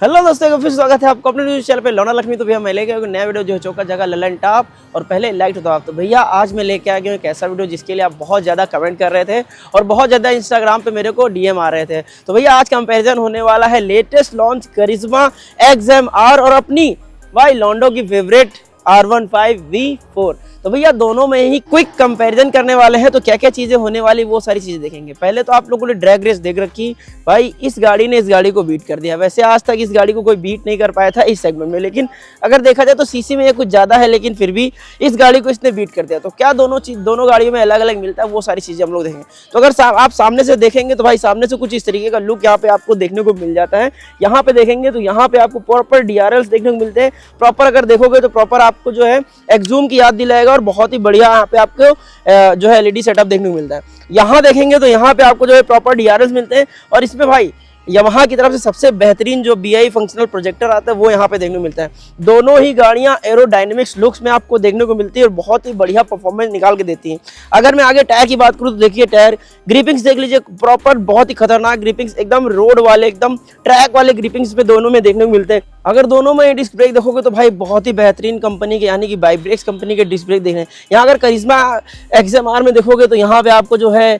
Hello दोस्तों, फिर स्वागत है आपको अपने न्यूज़ चैनल पे लौना लक्ष्मी। तो भैया मैं लेके आ गया नया वीडियो जो है चौका जगह ललन टॉप और पहले लाइक तो आप। तो भैया आज मैं लेके आ गया एक ऐसा वीडियो जिसके लिए आप बहुत ज़्यादा कमेंट कर रहे थे और बहुत ज़्यादा इंस्टाग्राम पे मेरे को डीएम आ रहे थे। तो भैया आज कंपैरिजन होने वाला है लेटेस्ट लॉन्च करिश्मा XMR और अपनी भाई लॉन्डो की फेवरेट R15 V4। तो भैया दोनों में ही क्विक कंपैरिजन करने वाले हैं। तो क्या क्या चीज़ें होने वाली वो सारी चीज़ें देखेंगे। पहले तो आप लोगों ने ड्रैग रेस देख रखी, भाई इस गाड़ी ने इस गाड़ी को बीट कर दिया। वैसे आज तक इस गाड़ी को कोई बीट नहीं कर पाया था इस सेगमेंट में, लेकिन अगर देखा जाए तो सीसी में ये कुछ ज़्यादा है, लेकिन फिर भी इस गाड़ी को इसने बीट कर दिया। तो क्या दोनों गाड़ियों में अलग अलग मिलता है वो सारी चीज़ें हम लोग देखेंगे। तो अगर आप सामने से देखेंगे तो भाई सामने से कुछ इस तरीके का लुक यहाँ पे आपको देखने को मिल जाता है। यहाँ पे देखेंगे तो यहाँ पे आपको प्रॉपर DRLs देखने को मिलते हैं। प्रॉपर अगर देखोगे तो प्रॉपर आपको जो है एक्जूम की याद दिलाएगा और बहुत ही बढ़िया यहाँ पे आपको जो है LED सेटअप देखने को मिलता है। यहाँ देखेंगे तो यहाँ पे आपको जो है प्रॉपर DRLs मिलते हैं और इसमें भाई यामाहा की तरफ से सबसे बेहतरीन जो BI फंक्शनल प्रोजेक्टर आता है वो यहाँ पे देखने को मिलता है। दोनों ही गाड़ियाँ एरोडायनेमिक्स लुक्स में आपको देखने को मिलती है और बहुत ही बढ़िया परफॉर्मेंस निकाल के देती हैं। अगर मैं आगे टायर की बात करूँ तो देखिए टायर ग्रिपिंग्स देख लीजिए, प्रॉपर बहुत ही खतरनाक ग्रिपिंग्स, एकदम रोड वाले एकदम ट्रैक वाले ग्रिपिंग्स पे दोनों में देखने को मिलते हैं। अगर दोनों में डिस्क ब्रेक देखोगे तो भाई बहुत ही बेहतरीन कंपनी के यानी कि वाइब्रेक्स कंपनी के डिस्क ब्रेक देख रहे हैं। यहाँ अगर करिश्मा XMR में देखोगे तो यहाँ पे आपको जो है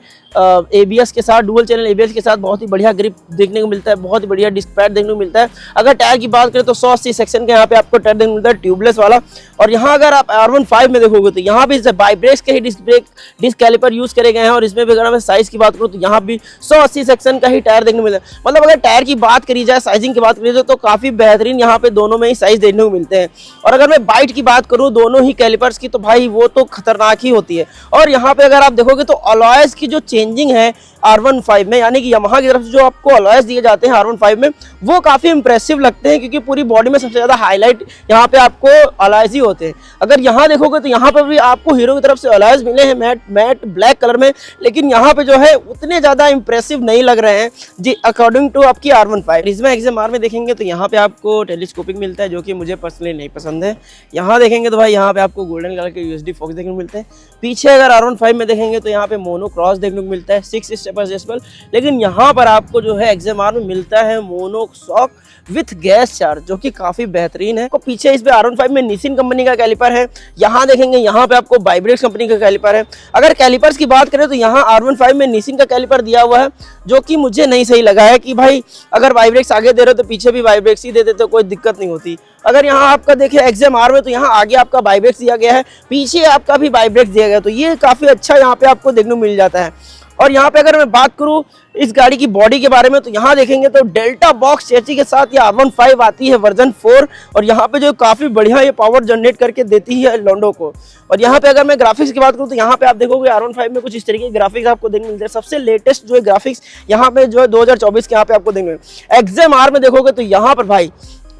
ABS के साथ डुअल चैनल ABS के साथ बहुत ही बढ़िया ग्रिप देखने को मिलता है, बहुत ही बढ़िया डिस्क पैड देखने को मिलता है। अगर टायर की बात करें तो 180 सेक्शन के यहाँ पे आपको टायर देखने को मिलता है ट्यूबलेस वाला। और यहाँ अगर आप R15 में देखोगे तो यहाँ भी वाइब्रेक्स के ही डिस्क कैलिपर यूज करे गए हैं। और इसमें भी अगर मैं साइज की बात करूँ तो यहाँ भी 180 सेक्शन का ही टायर देखने को मिलता है। मतलब अगर टायर की बात करी जाए, साइजिंग की बात करी जाए तो काफी बेहतरीन यहाँ पे दोनों में ही साइज देखने को मिलते हैं। और अगर मैं बाइट की बात करूँ दोनों ही कैलिपर्स की तो भाई वो तो खतरनाक ही होती है। और यहाँ पे अगर आप देखोगे तो अलॉयज की जो चेंजिंग है R15 में यानी कि यामाहा की तरफ से जो आपको अलॉयज दिए जाते हैं R15 में वो काफी इंप्रेसिव लगते हैं, क्योंकि पूरी बॉडी में सबसे ज्यादा हाईलाइट यहाँ पे आपको अलॉयज ही होते हैं। अगर यहाँ देखोगे तो यहाँ पर भी आपको हीरो की तरफ से अलॉयज मिले हैं मैट ब्लैक कलर में, लेकिन यहाँ पे जो है उतने ज्यादा इंप्रेसिव नहीं लग रहे हैं जी अकॉर्डिंग टू आपकी R15। इसमें XMR में देखेंगे तो यहाँ पे आपको टेलीस्कोपिक मिलता है जो कि मुझे पर्सनली नहीं पसंद है। यहाँ देखेंगे तो भाई यहाँ पे आपको गोल्डन कलर के USD फोकस देखने को मिलते हैं। पीछे अगर R15 में देखेंगे तो यहाँ पे मोनो क्रॉस देखने को मिलता है 6 स्टेप एडजस्टेबल, लेकिन यहाँ पर आपको जो है XMR में मिलता है mono shock with gas charge जो कि काफी बेहतरीन है। तो पीछे इस पे R15 में निसिन कंपनी का कैलिपर है। यहाँ देखेंगे यहाँ पे आपको वाइब्रेक्स कंपनी का कैलिपर है। अगर कैलिपर्स की बात करें तो यहाँ R15 में निसिन का कैलिपर दिया हुआ है जो कि मुझे नहीं सही लगा है कि भाई अगर वाइब्रेक्स आगे दे रहे हो तो पीछे भी वाइब्रेक्स ही दे देते तो कोई दिक्कत नहीं होती। अगर यहाँ आपका देखिए XMR में तो यहाँ आगे आपका वाइब्रेक्स दिया गया है, पीछे आपका भी वाइब्रेक्स दिया गया है, तो ये काफी अच्छा यहाँ पे आपको देखने को मिल जाता है। और यहाँ पे अगर मैं बात करूँ इस गाड़ी की बॉडी के बारे में तो यहाँ देखेंगे तो डेल्टा बॉक्स चेसी के साथ ये R15 आती है वर्जन 4 और यहाँ पे जो काफ़ी बढ़िया ये पावर जनरेट करके देती है लॉन्डो को। और यहाँ पे अगर मैं ग्राफिक्स की बात करूँ तो यहाँ पे आप देखोगे R15 में कुछ इस तरीके के ग्राफिक्स आपको देखने मिलते हैं। सबसे लेटेस्ट जो है ग्राफिक्स यहाँ पे जो है 2024 के यहाँ पे आपको देखने मिलेंगे। XMR में देखोगे तो यहाँ पर भाई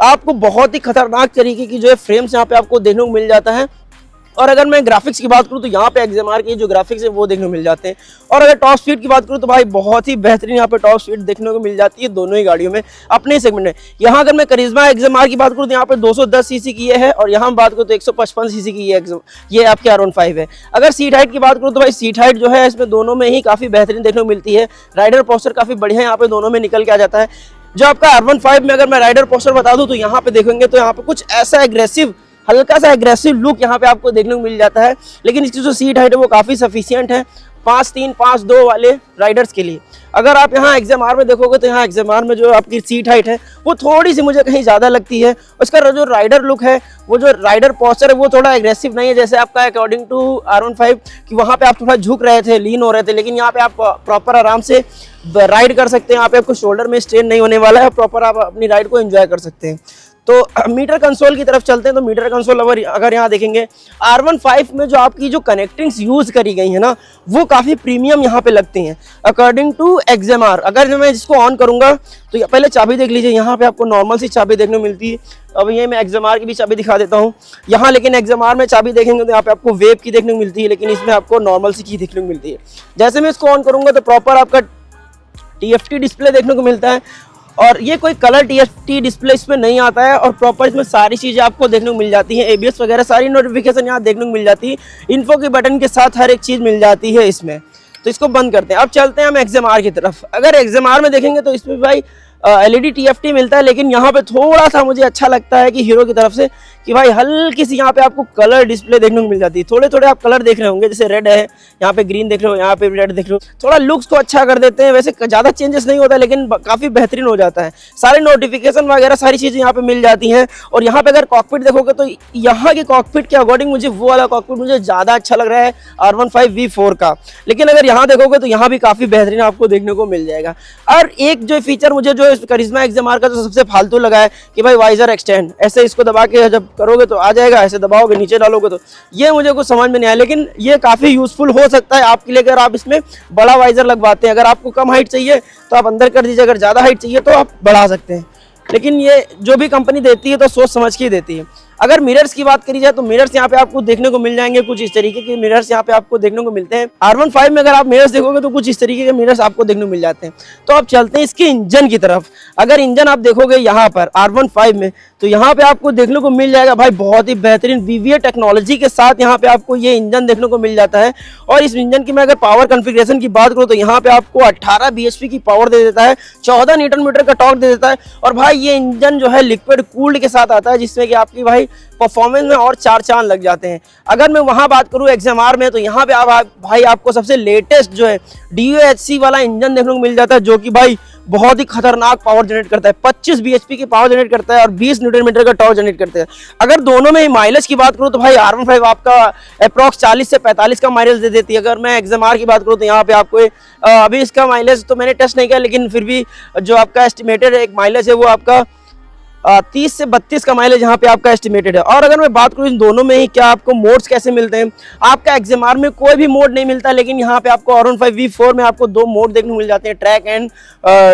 आपको बहुत ही खतरनाक तरीके की जो है फ्रेम्स यहाँ पे आपको देखने को मिल जाता है। और अगर मैं ग्राफिक्स की बात करूँ तो यहाँ पे XMR के जो ग्राफिक्स है वो देखने को मिल जाते हैं। और अगर टॉप स्पीड की बात करूँ तो भाई बहुत ही बेहतरीन यहाँ पे टॉप स्पीड देखने को मिल जाती है दोनों ही गाड़ियों में अपने ही सेगमेंट में। यहाँ अगर मैं करिश्मा XMR की बात करूँ तो यहाँ पे 210 सीसी की है और यहाँ बात करूँ तो 155 सीसी की ये आपके R15 है। अगर सीट हाइट की बात करूँ तो भाई सीट हाइट जो है इसमें दोनों में ही काफ़ी बेहतरीन देखने को मिलती है। राइडर पोस्चर काफ़ी बढ़िया यहाँ पे दोनों में निकल के आ जाता है। जो आपका R15 में अगर मैं राइडर पोस्चर बता दूँ तो यहाँ पे देखेंगे तो यहाँ पे कुछ ऐसा एग्रेसिव हल्का सा एग्रेसिव लुक यहाँ पे आपको देखने को मिल जाता है, लेकिन इसकी जो सीट हाइट है वो काफ़ी सफिशियंट है 5'3", 5'2" वाले राइडर्स के लिए। अगर आप यहाँ XMR में देखोगे तो यहाँ XMR में जो आपकी सीट हाइट है वो थोड़ी सी मुझे कहीं ज़्यादा लगती है। उसका जो राइडर लुक है वो जो राइडर पोस्चर है वो थोड़ा एग्रेसिव नहीं है जैसे आपका अकॉर्डिंग टू R15 कि वहाँ पे आप थोड़ा झुक रहे थे, लीन हो रहे थे, लेकिन यहाँ पे आप प्रॉपर आराम से राइड कर सकते हैं। यहाँ पे आपको शोल्डर में स्ट्रेन नहीं होने वाला है, प्रॉपर आप अपनी राइड को एंजॉय कर सकते हैं। तो मीटर कंसोल की तरफ चलते हैं तो मीटर कंसोल अगर यहाँ देखेंगे R15 में जो आपकी जो कनेक्टिंग्स यूज़ करी गई है ना वो काफ़ी प्रीमियम यहाँ पे लगती हैं अकॉर्डिंग टू XMR। अगर मैं इसको ऑन करूँगा तो पहले चाबी देख लीजिए, यहाँ पे आपको नॉर्मल सी चाबी देखने को मिलती है। अब ये मैं XMR की भी चाबी दिखा देता हूँ यहाँ, लेकिन XMR में चाबी देखेंगे तो यहाँ पे आपको वेब की देखने को मिलती है, लेकिन इसमें आपको नॉर्मल सी की देखने को मिलती है। जैसे मैं इसको ऑन करूँगा तो प्रॉपर आपका TFT डिस्प्ले देखने को मिलता है और ये कोई कलर TFT डिस्प्ले इसमें नहीं आता है और प्रॉपर इसमें सारी चीज़ें आपको देखने को मिल जाती हैं। ABS वगैरह सारी नोटिफिकेशन यहाँ देखने को मिल जाती है। इन्फो के बटन के साथ हर एक चीज़ मिल जाती है इसमें। तो इसको बंद करते हैं। अब चलते हैं हम XMR की तरफ। अगर XMR में देखेंगे तो इसमें भाई LED TFT मिलता है, लेकिन यहाँ पे थोड़ा सा मुझे अच्छा लगता है कि हीरो की तरफ से कि भाई हल्की सी यहाँ पे आपको कलर डिस्प्ले देखने को मिल जाती है। थोड़े थोड़े आप कलर देख रहे होंगे, जैसे रेड है, यहाँ पे ग्रीन देख रहे हो, यहाँ पे रेड देख रहे हो, थोड़ा लुक्स को अच्छा कर देते हैं। वैसे ज़्यादा चेंजेस नहीं होता है, लेकिन काफ़ी बेहतरीन हो जाता है। सारे नोटिफिकेशन वगैरह सारी चीज़ें यहाँ पे मिल जाती हैं। और यहाँ पे अगर कॉकपिट देखोगे तो यहाँ के कॉकपिट के अकॉर्डिंग मुझे वो वाला कॉकपिट मुझे ज़्यादा अच्छा लग रहा है R15 V4 का। लेकिन अगर यहाँ देखोगे तो यहाँ भी काफ़ी बेहतरीन आपको देखने को मिल जाएगा। और एक जो फीचर मुझे जो करिश्मा XMR का जो सबसे फालतू लगा है कि भाई वाइजर एक्सटेंड, ऐसे इसको दबा के जब करोगे तो आ जाएगा, ऐसे दबाओगे नीचे डालोगे तो ये मुझे कुछ समझ में नहीं आया। लेकिन ये काफ़ी यूजफुल हो सकता है आपके लिए अगर आप इसमें बड़ा वाइजर लगवाते हैं। अगर आपको कम हाइट चाहिए तो आप अंदर कर दीजिए, अगर ज़्यादा हाइट चाहिए तो आप बढ़ा सकते हैं। लेकिन ये जो भी कंपनी देती है तो सोच समझ के ही देती है। अगर मिरर्स की बात करी जाए तो मिरर्स यहाँ पे आपको देखने को मिल जाएंगे, कुछ इस तरीके के मिरर्स यहाँ पे आपको देखने को मिलते हैं। R15 में अगर आप मिरर्स देखोगे तो कुछ इस तरीके के मिरर्स आपको देखने को मिल जाते हैं। तो आप चलते हैं इसके इंजन की तरफ। अगर इंजन आप देखोगे यहाँ पर R15 में तो यहाँ पे आपको देखने को मिल जाएगा भाई बहुत ही बेहतरीन VVA टेक्नोलॉजी के साथ यहाँ पे आपको ये इंजन देखने को मिल जाता है। और इस इंजन की मैं अगर पावर कॉन्फ़िगरेशन की बात करूँ तो यहाँ पे आपको 18 bhp की पावर दे देता है, 14 Nm का टॉर्क दे देता है। और भाई ये इंजन जो है लिक्विड कूल्ड के साथ आता है, जिसमें कि आपकी भाई परफॉर्मेंस में और 4 चांद लग जाते हैं। अगर मैं वहाँ बात करूँ XMR में तो यहाँ पे भाई आपको सबसे लेटेस्ट जो है DOHC वाला इंजन देखने को मिल जाता है, जो कि भाई बहुत ही खतरनाक पावर जनरेट करता है। 25 bhp की पावर जनरेट करता है और 20 Nm का टॉर्क जनरेट करता है। अगर दोनों में ही माइलेज की बात करूँ तो भाई R15 आपका अप्रॉक्स 40 से 45 का माइलेज दे देती है। अगर मैं XMR की बात करूँ तो यहाँ पे आपको अभी इसका माइलेज तो मैंने टेस्ट नहीं किया, लेकिन फिर भी जो आपका एस्टिमेटेड एक माइलेज है वो आपका 30 से 32 का माइलेज यहाँ पे आपका एस्टिमेटेड है। और अगर मैं बात करूँ इन दोनों में ही क्या आपको मोड्स कैसे मिलते हैं, आपका XMR में कोई भी मोड नहीं मिलता, लेकिन यहाँ पे आपको R15 V4 में आपको 2 मोड देखने को मिल जाते हैं, ट्रैक एंड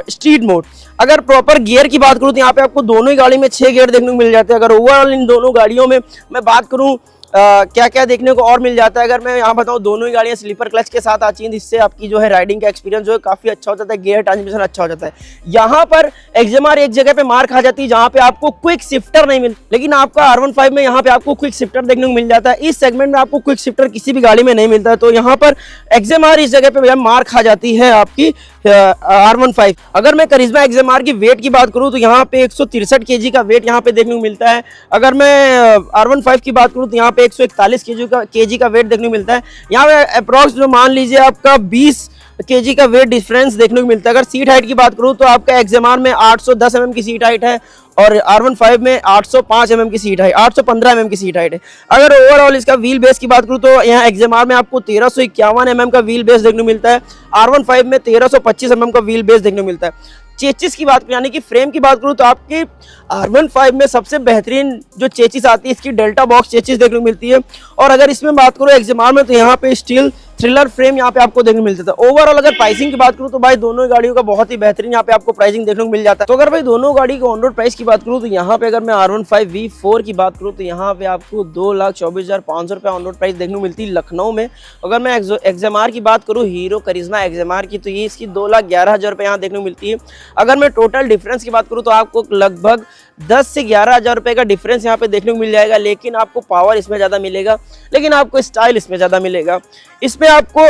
स्ट्रीट मोड। अगर प्रॉपर गियर की बात करूँ तो यहाँ पे आपको दोनों ही गाड़ी में 6 गियर देखने को मिल जाते हैं। अगर ओवरऑल इन दोनों गाड़ियों में मैं बात करूँ क्या क्या देखने को और मिल जाता है, अगर मैं यहाँ बताऊँ दोनों ही गाड़ियाँ स्लीपर क्लच के साथ आती हैं, जिससे आपकी जो है राइडिंग का एक्सपीरियंस जो है काफ़ी अच्छा हो जाता है, गियर ट्रांसमिशन अच्छा हो जाता है। यहाँ पर XMR एक जगह पे मार खा जाती है जहाँ पे आपको क्विक शिफ्टर नहीं मिलता, लेकिन आपका R15 में यहाँ पे आपको क्विक शिफ्टर देखने को मिल जाता है। इस सेगमेंट में आपको क्विक शिफ्टर किसी भी गाड़ी में नहीं मिलता है, तो यहाँ पर XMR इस जगह पे मार खा जाती है आपकी R15। अगर मैं करिश्मा XMR की वेट की बात करूँ तो यहाँ पे 163 kg का वेट यहाँ पे देखने को मिलता है। अगर मैं R15 की बात करूँ तो यहाँ पे 141 kg का वेट देखने को मिलता है। यहाँ पे अप्रॉक्स जो मान लीजिए आपका 20 kg का वेट डिफरेंस देखने को मिलता है। अगर सीट हाइट की बात करूँ तो आपका XMR में 810 mm की सीट हाइट है और R15 में 805 mm की सीट हाइट, 815 mm की सीट हाइट है। अगर ओवरऑल इसका व्हील बेस की बात करूँ तो यहाँ XMR में आपको 1351 mm का व्हील बेस देखने को मिलता है, R15 में 1325 mm का व्हील बेस देखने को मिलता है। चेचिस की बात करूँ यानी कि फ्रेम की बात करूँ तो आपकी R15 में सबसे बेहतरीन जो चेचिस आती है इसकी डेल्टा बॉक्स चेचिस देखने को मिलती है। और अगर इसमें बात करूँ XMR में तो यहाँ पे स्टील थ्रिलर फ्रेम यहाँ पे आपको देखने को मिलता था। ओवरऑल अगर प्राइसिंग की बात करूँ तो भाई दोनों गाड़ियों का बहुत ही बेहतरीन यहाँ पे आपको प्राइसिंग देखने को मिल जाता है। तो अगर भाई दोनों गाड़ी के ऑन रोड प्राइस की बात करूँ तो यहाँ पे अगर मैं R15 V4 की बात करूँ तो यहाँ पे आपको 2,24,500 रुपये ऑन रोड प्राइस देखने को मिलती है लखनऊ में। अगर मैं XMR की बात करूँ हीरो करिश्मा XMR की तो ये इसकी 2,11,000 रुपये यहाँ देखने को मिलती है। अगर मैं टोटल डिफरेंस की बात करूँ तो आपको लगभग 10 से 11,000 रुपये का डिफरेंस यहाँ पे देखने को मिल जाएगा, लेकिन आपको पावर इसमें ज़्यादा मिलेगा, लेकिन आपको स्टाइल इसमें ज़्यादा मिलेगा। इसमें आपको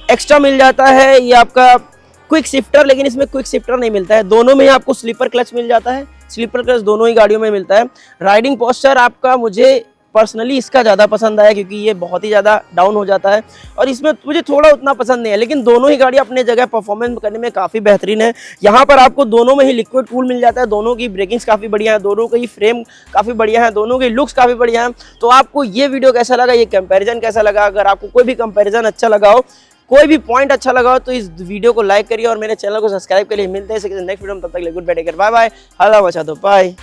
एक्स्ट्रा मिल जाता है ये आपका क्विक शिफ्टर, लेकिन इसमें क्विक शिफ्टर नहीं मिलता है। दोनों में ही आपको स्लीपर क्लच मिल जाता है, स्लीपर क्लच दोनों ही गाड़ियों में मिलता है। राइडिंग पोस्चर आपका मुझे पर्सनली इसका ज़्यादा पसंद आया क्योंकि ये बहुत ही ज़्यादा डाउन हो जाता है और इसमें मुझे थोड़ा उतना पसंद नहीं है, लेकिन दोनों ही गाड़ी अपने जगह परफॉर्मेंस करने में काफ़ी बेहतरीन है। यहाँ पर आपको दोनों में ही लिक्विड कूल मिल जाता है, दोनों की ब्रेकिंग्स काफ़ी बढ़िया है, दोनों की फ्रेम काफ़ी बढ़िया है, दोनों की लुक्स काफ़ी बढ़िया है। तो आपको ये वीडियो कैसा लगा, ये कंपेरिजन कैसा लगा? अगर आपको कोई भी कंपेरिजन अच्छा लगा हो, कोई भी पॉइंट अच्छा लगा हो तो इस वीडियो को लाइक करिए और मेरे चैनल को सब्सक्राइब करिए। मिलते हैं नेक्स्ट वीडियो में, तब तक के लिए goodbye, take care, bye bye, हल्ला मचा दो, बाय।